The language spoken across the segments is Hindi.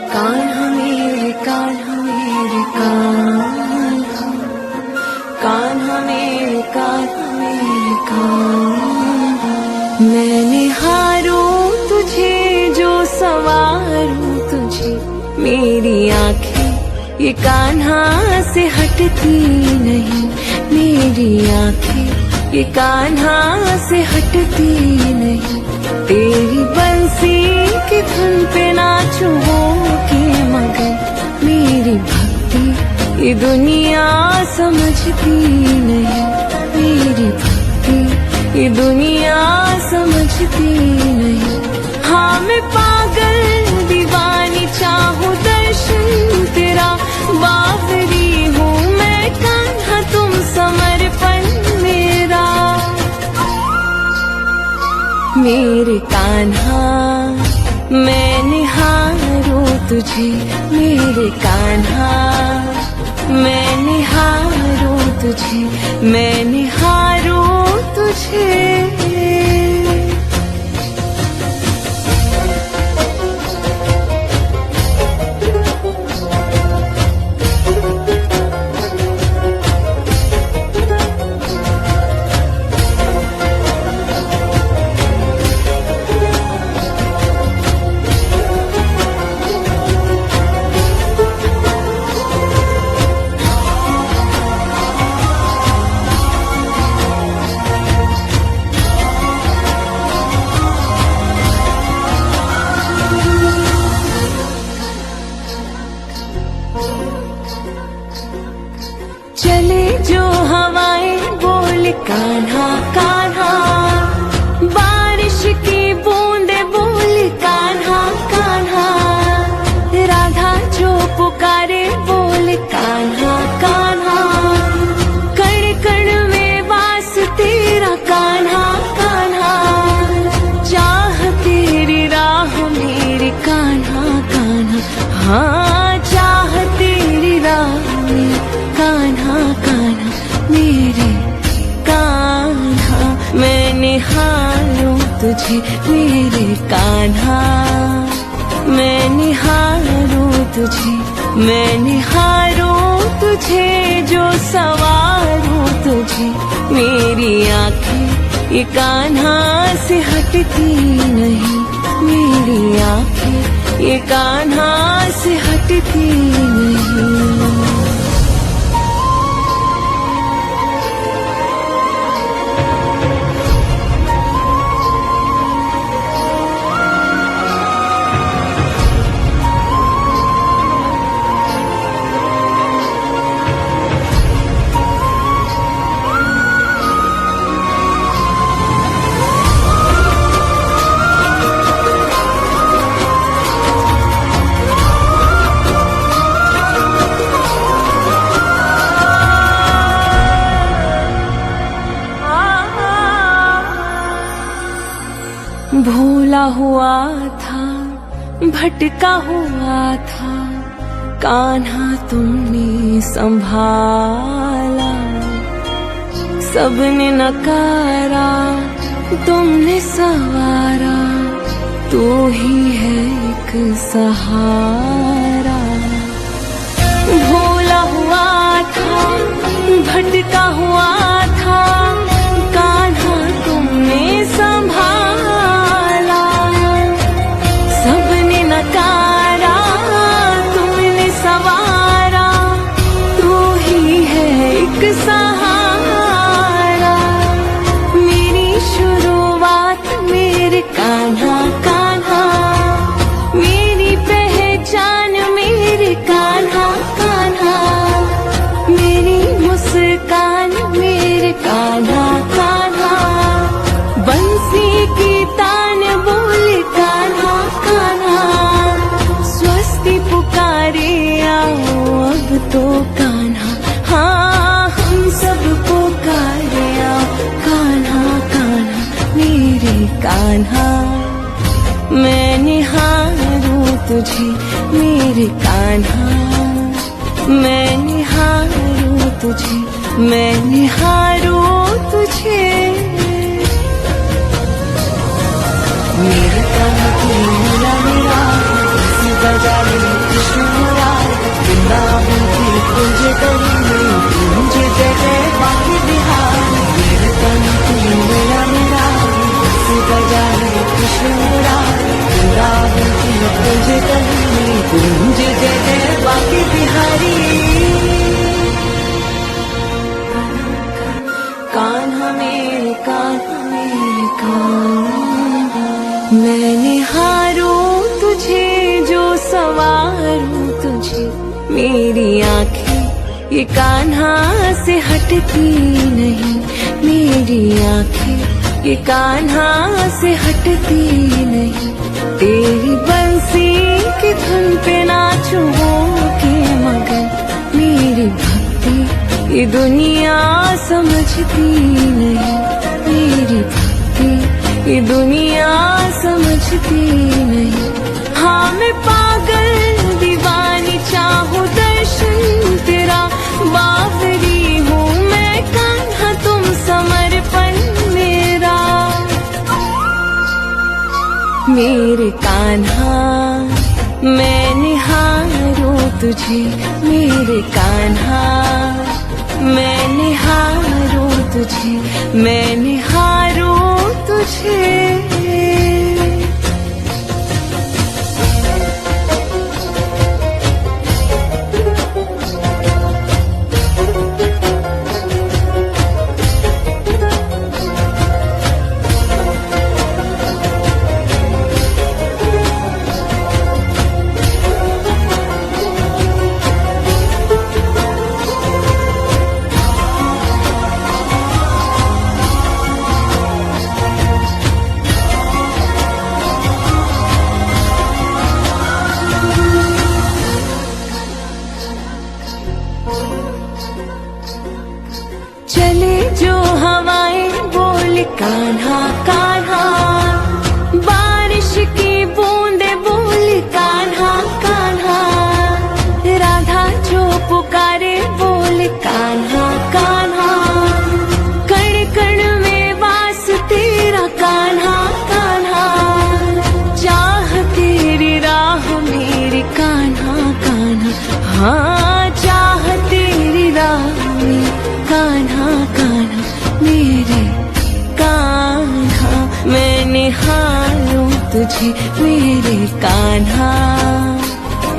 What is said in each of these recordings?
कान्हा मेरे कान्हा मेरे कान्हा, कान्हा मेरे कान्हा मेरे कान्हा। मैं निहारूं तुझे जो संवारूं तुझे, मेरी आँखें ये कान्हा से हटती नहीं, मेरी आँखें ये कान्हा से हटती नहीं। तेरी बंसी की धुन पे नाचूं के मगर, मेरी भक्ति ये दुनिया समझती नहीं, मेरी भक्ति ये दुनिया समझती नहीं। हाँ मैं पागल दीवानी चाहूं दर्शन तेरा, बावरी हूँ मैं कान्हा तुम समर्पण मेरा। मेरे कान्हा मैं निहारूं तुझे, मेरे कान्हा मैं निहारूं तुझे, मैं निहारूं तुझे। चले जो हवाएं बोल कान्हा कान्हा, बारिश की बूंदे बोल कान्हा कान्हा, राधा जो पुकारे बोल कान्हा कान्हा, कण कण में वास तेरा कान्हा कान्हा, चाह तेरी राह मेरे कान्हा कान्हा। हाँ चाह तेरी राह कान्हा कान्हा मेरे कान्हा। मैं निहारूं तुझे मेरे कान्हा, मैं निहारूं तुझे, मैं निहारूं तुझे जो संवारूं तुझे। मेरी आँखें ये कान्हा से हटती नहीं, मेरी आँखें ये कान्हा से हटती नहीं। भूला हुआ था भटका हुआ था, कान्हा तुमने संभाला। सबने नकारा तुमने सवारा, तू ही है एक सहारा। भूला हुआ था भटका हुआ था, कान्हा तुमने संभाला। सबने नकारा तुमने सवारा, तू ही है एक सहारा। मेरी शुरुआत मेरे कान्हा कान्हा, मेरी पहचान मेरे कान्हा कान्हा, मेरी मुस्कान मेरे कान्हा कान्हा। बंसी की तान बोले कान्हा कान्हा, स्वस्ति पुकारे आओ अब तो कान्हा। हाँ हम सब पुकारे आओ कान्हा कान्हा मेरे कान्हा। मैं निहारूं तुझे मेरे कान्हा, मैं निहारूं तुझे, मैं निहारूं तुझे। मेरे कान्हा तू मिला मेरा, किसी बजा ले कृष्ण मुरार, वृंदावन की कुंज गली में मुझे जय जय बाकी बिहार। मेरे कान्हा तू मिला मेरा, किसी बजा ले कृष्ण मुरार, वृंदावन की कुंज गली में मुझे जय जय बाकी बिहारी। कान्हा मेरे कान्हा मेरे कान्हा, मैं निहारूं तुझे जो सवारूं तुझे। मेरी आँखें ये कान्हा से हटती नहीं, मेरी आँखें ये कान्हा से हटती नहीं। तेरी बंसी की धुन पे नाचूं के मगन, मेरी भक्ति ये दुनिया समझती नहीं, मेरी भक्ति ये दुनिया समझती नहीं। हाँ मैं पागल दीवानी चाहूँ दर्शन तेरा, बावरी हूँ मैं कान्हा तुम समर्पण मेरा। मेरे कान्हा मैं निहारूं तुझे, मेरे कान्हा मैं निहारूं तुझे, मैं निहारूं तुझे। चले जो हवाएं बोल कान्हा कान्हा, बारिश की बूंदे बोल कान्हा कान्हा। राधा जो पुकारे बोल कान्हा कान्हा, कण कण में वास तेरा कान्हा कान्हा। चाह तेरी राह मेरी कान्हा कान्हा, हाँ चाह तेरी राह मेरी कान्हा कान्हा। मेरे कान्हा मैं निहारूं तुझे, मेरे कान्हा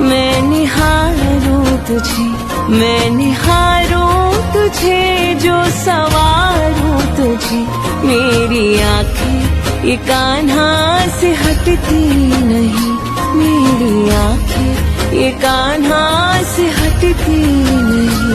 मैं निहारूं तुझे, मैं निहारूं तुझे जो सवारूं तुझे। मेरी आँखें ये कान्हा से हटती नहीं, मेरी आँखें ये कान्हा से हटती नहीं।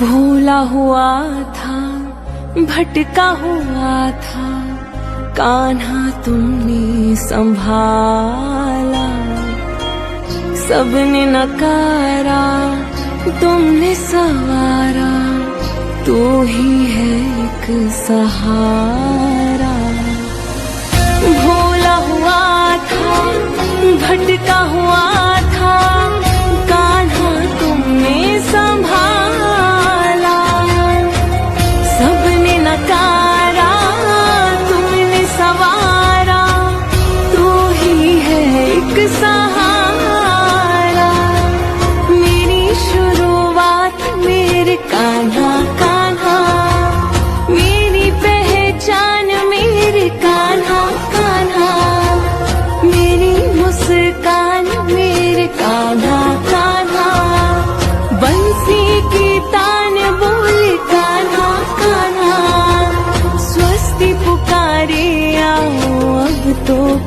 भूला हुआ था भटका हुआ था, कान्हा तुमने संभाला। सबने नकारा तुमने सवारा, तू ही है एक सहारा। भूला हुआ था भटका हुआ था, कान्हा तुमने संभाला। सबने नकारा तुमने सवारा, तू ही है एक सहारा। मेरी शुरुआत मेरे कान्हा कान्हा, मेरी पहचान मेरे कान्हा कान्हा। मेरी मुस्कान मेरे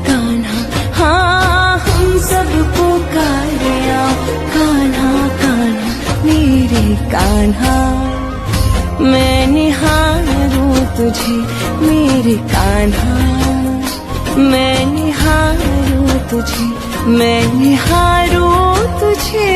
कान्हा, हाँ हम सब पुकारे आओ कान्हा कान्हा मेरे कान्हा। मैं निहारूं तुझे मेरे कान्हा, मैं निहारूं तुझे, मैं निहारूं तुझे